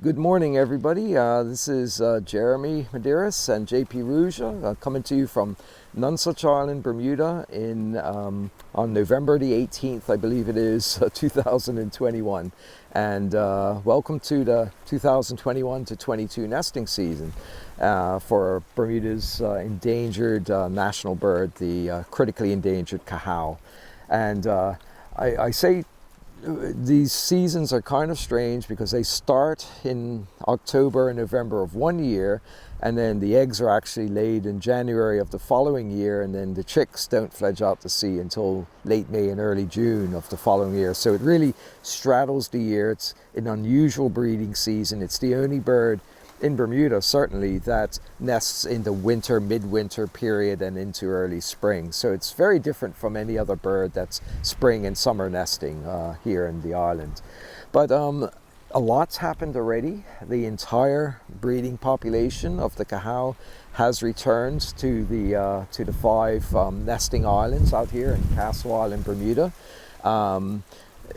Good morning, everybody. This is Jeremy Medeiros and JP Rouge coming to you from Nonsuch Island, Bermuda, on November the 18th, I believe it is, 2021. And welcome to the 2021 to 22 nesting season for Bermuda's endangered national bird, the critically endangered Cajao. And I say these seasons are kind of strange because they start in October and November of one year, and then the eggs are actually laid in January of the following year, and then the chicks don't fledge out to sea until late May and early June of the following year. So it really straddles the year. It's an unusual breeding season. It's the only bird in Bermuda, certainly, that nests in the winter, midwinter period and into early spring. So it's very different from any other bird that's spring and summer nesting here in the island. But a lot's happened already. The entire breeding population of the Cajao has returned to the five nesting islands out here in Cajao Island, Bermuda.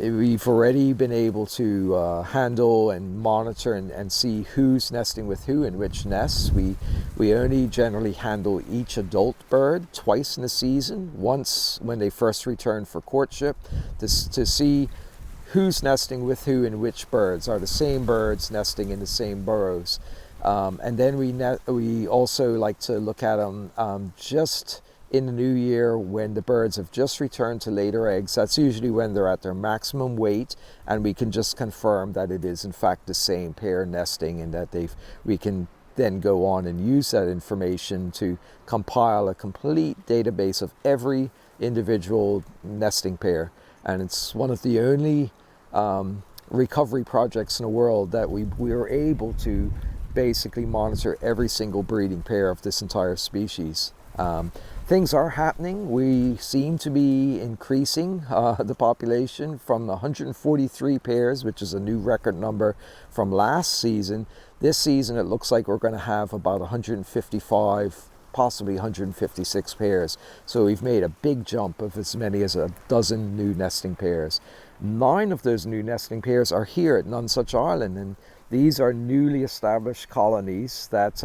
We've already been able to handle and monitor and see who's nesting with who in which nests. We only generally handle each adult bird twice in the season, once when they first return for courtship, to see who's nesting with who and which birds. Are the same birds nesting in the same burrows? And then we also like to look at them just in the new year when the birds have just returned to lay their eggs. That's usually when they're at their maximum weight, and we can just confirm that it is in fact the same pair nesting, and that we can then go on and use that information to compile a complete database of every individual nesting pair. And it's one of the only recovery projects in the world that we are able to basically monitor every single breeding pair of this entire species. Things are happening. We seem to be increasing the population from 143 pairs, which is a new record number from last season. This season, it looks like we're going to have about 155, possibly 156 pairs. So we've made a big jump of as many as a dozen new nesting pairs. 9 of those new nesting pairs are here at Nonsuch Island, and these are newly established colonies that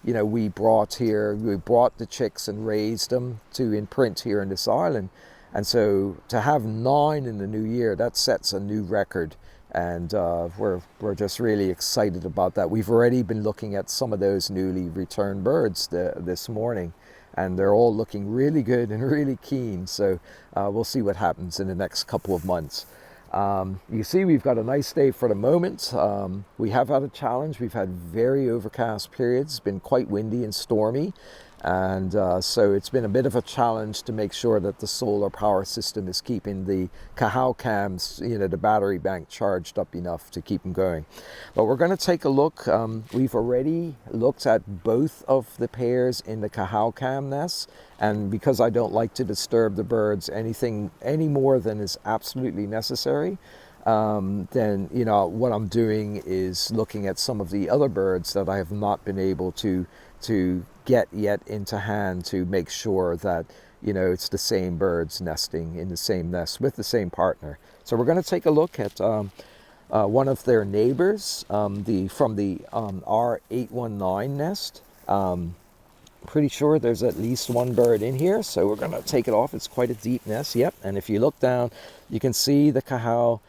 we brought here. We brought the chicks and raised them to imprint here in this island. And so to have 9 in the new year, that sets a new record. And we're just really excited about that. We've already been looking at some of those newly returned birds this morning, and they're all looking really good and really keen. So we'll see what happens in the next couple of months. You see, we've got a nice day for the moment. We have had a challenge. We've had very overcast periods. It's been quite windy and stormy. And so it's been a bit of a challenge to make sure that the solar power system is keeping the Cajao cams, the battery bank, charged up enough to keep them going. But we're going to take a look. We've already looked at both of the pairs in the Cajao cam nests. And because I don't like to disturb the birds any more than is absolutely necessary, then what I'm doing is looking at some of the other birds that I have not been able to get yet into hand, to make sure that it's the same birds nesting in the same nest with the same partner. So we're going to take a look at one of their neighbors, from the R819 nest. Pretty sure there's at least one bird in here, so we're going to take it off. It's quite a deep nest. Yep. And if you look down, you can see the Cajao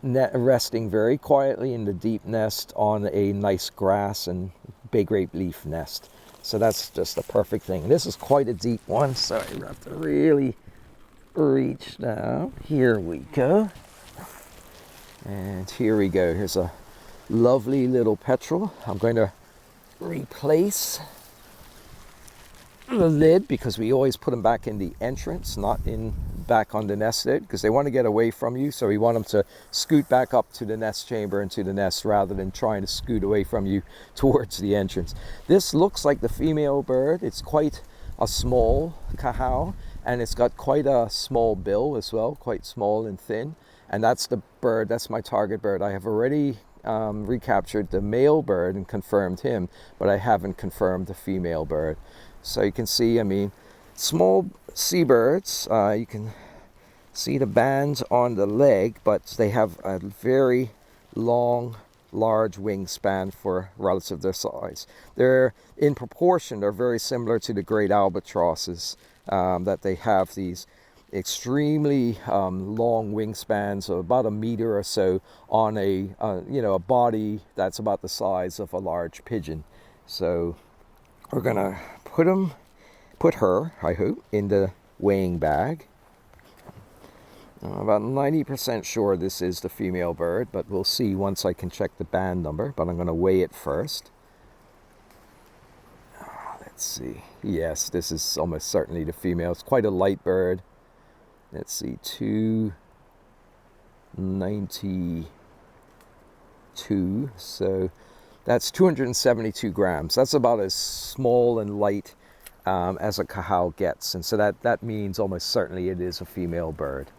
resting very quietly in the deep nest on a nice grass and bay grape leaf nest. So that's just a perfect thing. This is quite a deep one, so I have to really reach down. Here we go. And here we go. Here's a lovely little petrel. I'm going to replace the lid, because we always put them back in the entrance, not back on the nest lid, because they want to get away from you. So we want them to scoot back up to the nest chamber and to the nest, rather than trying to scoot away from you towards the entrance. This looks like the female bird. It's quite a small Cajao, and it's got quite a small bill as well, quite small and thin. And that's the bird, that's my target bird. I have already recaptured the male bird and confirmed him, but I haven't confirmed the female bird. So you can see, small seabirds, you can see the bands on the leg, but they have a very long large wingspan for relative their size. They're in proportion, they're very similar to the great albatrosses, that they have these extremely long wingspans of about a meter or so on a a body that's about the size of a large pigeon. So we're gonna put her, I hope, in the weighing bag. I'm about 90% sure this is the female bird, but we'll see once I can check the band number. But I'm going to weigh it first. Let's see. Yes, this is almost certainly the female. It's quite a light bird. Let's see, 292. So that's 272 grams. That's about as small and light as a Cajao gets. And so that means almost certainly it is a female bird.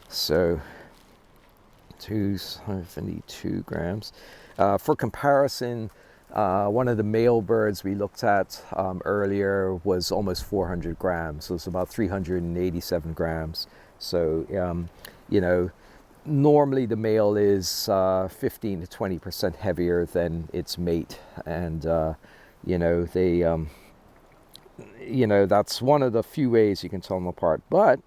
So 272 grams. For comparison, one of the male birds we looked at earlier was almost 400 grams. So it's about 387 grams. So, normally the male is 15 to 20% heavier than its mate. And, that's one of the few ways you can tell them apart. But,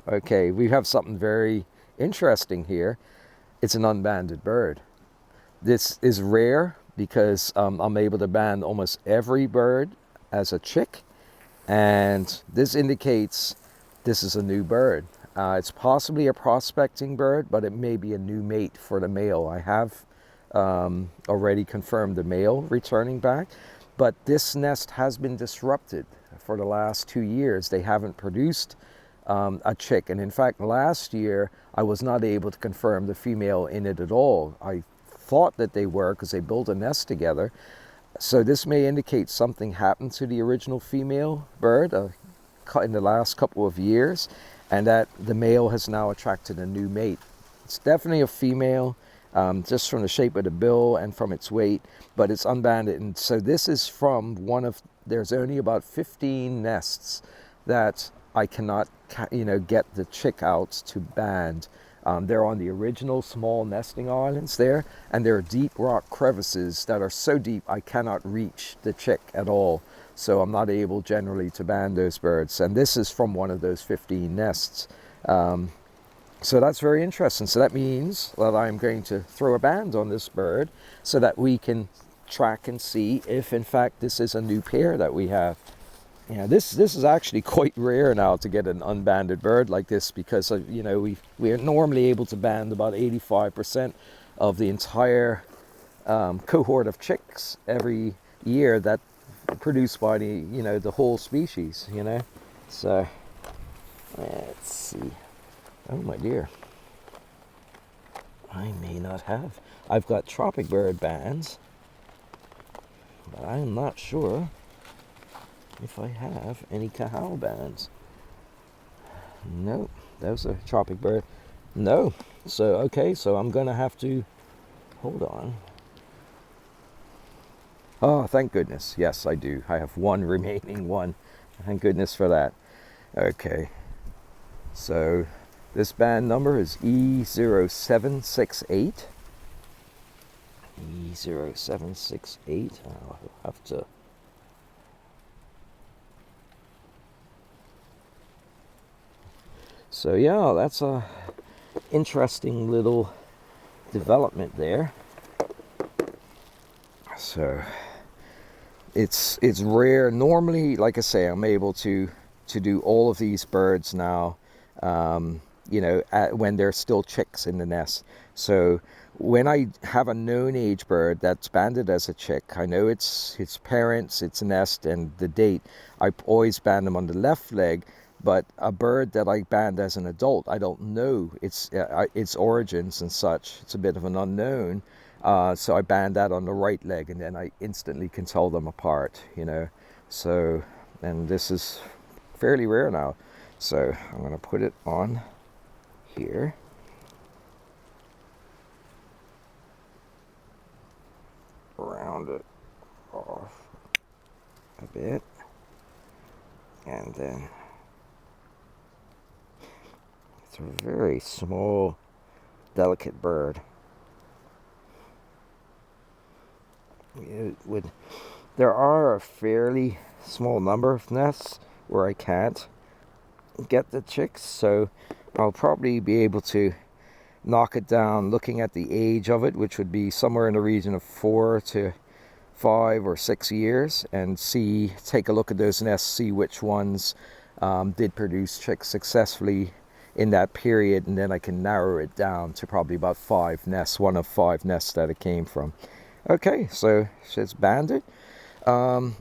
okay, we have something very interesting here. It's an unbanded bird. This is rare because I'm able to band almost every bird as a chick, and this indicates this is a new bird. It's possibly a prospecting bird, but it may be a new mate for the male. I have already confirmed the male returning back, but this nest has been disrupted for the last 2 years. They haven't produced a chick, and in fact last year I was not able to confirm the female in it at all. I thought that they were because they built a nest together, so this may indicate something happened to the original female bird in the last couple of years, and that the male has now attracted a new mate. It's definitely a female, just from the shape of the bill and from its weight, but it's unbanded. And so this is from there's only about 15 nests that I cannot, get the chick out to band. They're on the original small nesting islands there, and there are deep rock crevices that are so deep I cannot reach the chick at all. So I'm not able generally to band those birds. And this is from one of those 15 nests. So that's very interesting. So that means that I'm going to throw a band on this bird so that we can track and see if in fact this is a new pair that we have. This is actually quite rare now to get an unbanded bird like this, because we are normally able to band about 85% of the entire cohort of chicks every year that produced by the whole species. So let's see. Oh my dear, I may not have. I've got tropic bird bands, but I'm not sure if I have any Cajao bands. No, that was a tropic bird. No. So okay, so I'm gonna have to hold on. Oh, thank goodness. Yes, I do. I have one remaining one. Thank goodness for that. Okay. So this band number is E0768. E0768. I'll have to. So yeah, that's a interesting little development there. So it's rare. Normally, like I say, I'm able to do all of these birds now, when they're still chicks in the nest. So when I have a known age bird that's banded as a chick, I know its parents, its nest, and the date. I always band them on the left leg. But a bird that I band as an adult, I don't know its origins and such. It's a bit of an unknown. So I band that on the right leg, and then I instantly can tell them apart, So, and this is fairly rare now. So I'm going to put it on here. Round it off a bit. And then it's a very small, delicate bird. There are a fairly small number of nests where I can't get the chicks, so I'll probably be able to knock it down looking at the age of it, which would be somewhere in the region of 4 to 5 or 6 years, and take a look at those nests, see which ones did produce chicks successfully in that period, and then I can narrow it down to probably about 5 nests, one of 5 nests that it came from. Okay, so it's banded.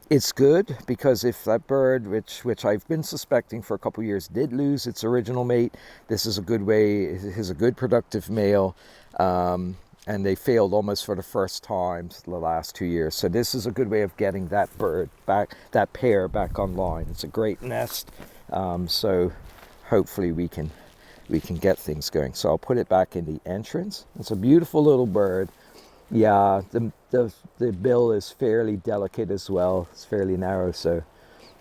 It's good because if that bird, which I've been suspecting for a couple of years, did lose its original mate, this is a good way. It is a good productive male, and they failed almost for the first time the last 2 years. So this is a good way of getting that bird back, that pair back online. It's a great nest, so hopefully we can get things going. So I'll put it back in the entrance. It's a beautiful little bird. Yeah, the bill is fairly delicate as well. It's fairly narrow, so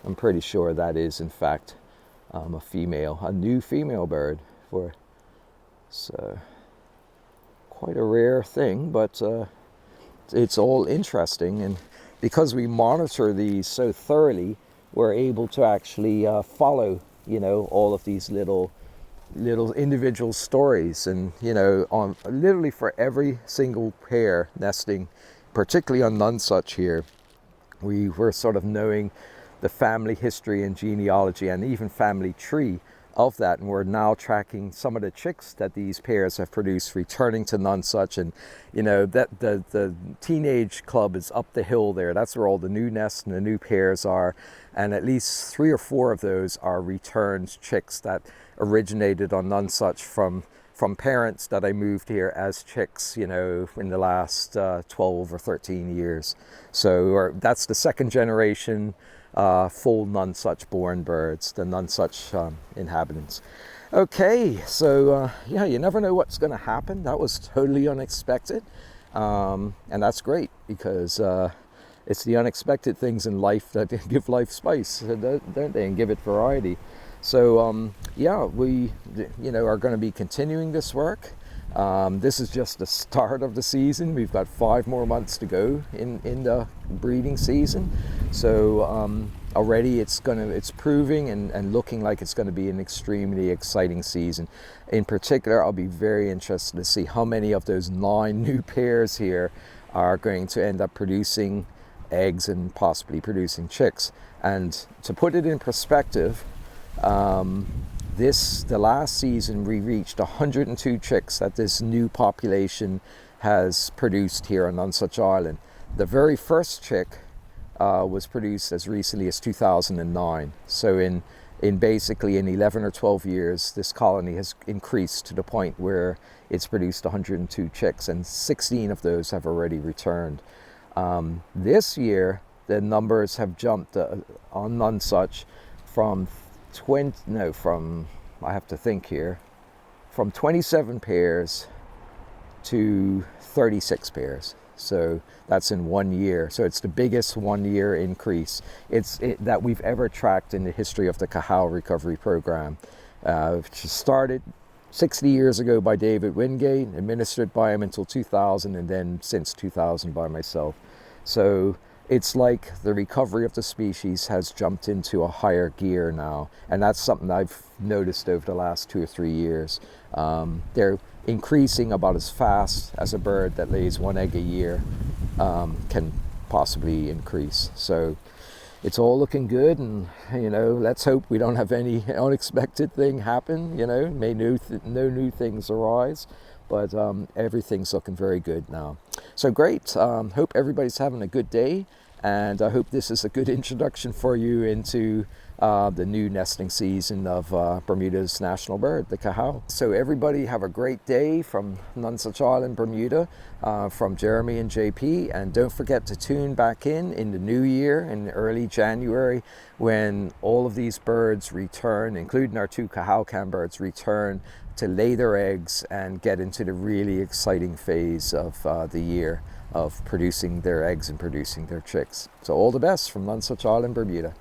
I'm pretty sure that is in fact a new female bird. So quite a rare thing, but it's all interesting, and because we monitor these so thoroughly, we're able to actually follow, all of these little individual stories, and on literally for every single pair nesting, particularly on Nonsuch here, we were sort of knowing the family history and genealogy and even family tree of that, and we're now tracking some of the chicks that these pairs have produced returning to Nonsuch, and that the teenage club is up the hill there. That's where all the new nests and the new pairs are, and at least 3 or 4 of those are returned chicks that originated on Nonsuch from parents that I moved here as chicks, in the last 12 or 13 years. So that's the second generation full Nonsuch born birds, the Nonsuch inhabitants. Okay, so you never know what's going to happen. That was totally unexpected, and that's great because it's the unexpected things in life that give life spice, don't they, and give it variety. So we are going to be continuing this work. This is just the start of the season. We've got 5 more months to go in the breeding season. So already it's proving and looking like it's going to be an extremely exciting season. In particular, I'll be very interested to see how many of those 9 new pairs here are going to end up producing eggs and possibly producing chicks. And to put it in perspective, the last season we reached 102 chicks that this new population has produced here on Nonsuch Island. The very first chick was produced as recently as 2009. So in basically in 11 or 12 years, this colony has increased to the point where it's produced 102 chicks, and 16 of those have already returned. This year, the numbers have jumped on Nonsuch from 27 pairs to 36 pairs. So that's in 1 year. So it's the biggest 1 year increase that we've ever tracked in the history of the Cajao recovery program, which started 60 years ago by David Wingate, administered by him until 2000, and then since 2000 by myself. So it's like the recovery of the species has jumped into a higher gear now, and that's something I've noticed over the last 2 or 3 years. They're increasing about as fast as a bird that lays 1 egg a year can possibly increase. So it's all looking good, and let's hope we don't have any unexpected thing happen. May no new things arise, but everything's looking very good now. So great. Hope everybody's having a good day, and I hope this is a good introduction for you into the new nesting season of Bermuda's national bird, the Cajao. So everybody have a great day from Nonsuch Island, Bermuda, from Jeremy and JP, and don't forget to tune back in the new year, in early January, when all of these birds return, including our 2 Cajao cam birds, return to lay their eggs and get into the really exciting phase of the year of producing their eggs and producing their chicks. So all the best from Nonsuch Island, Bermuda.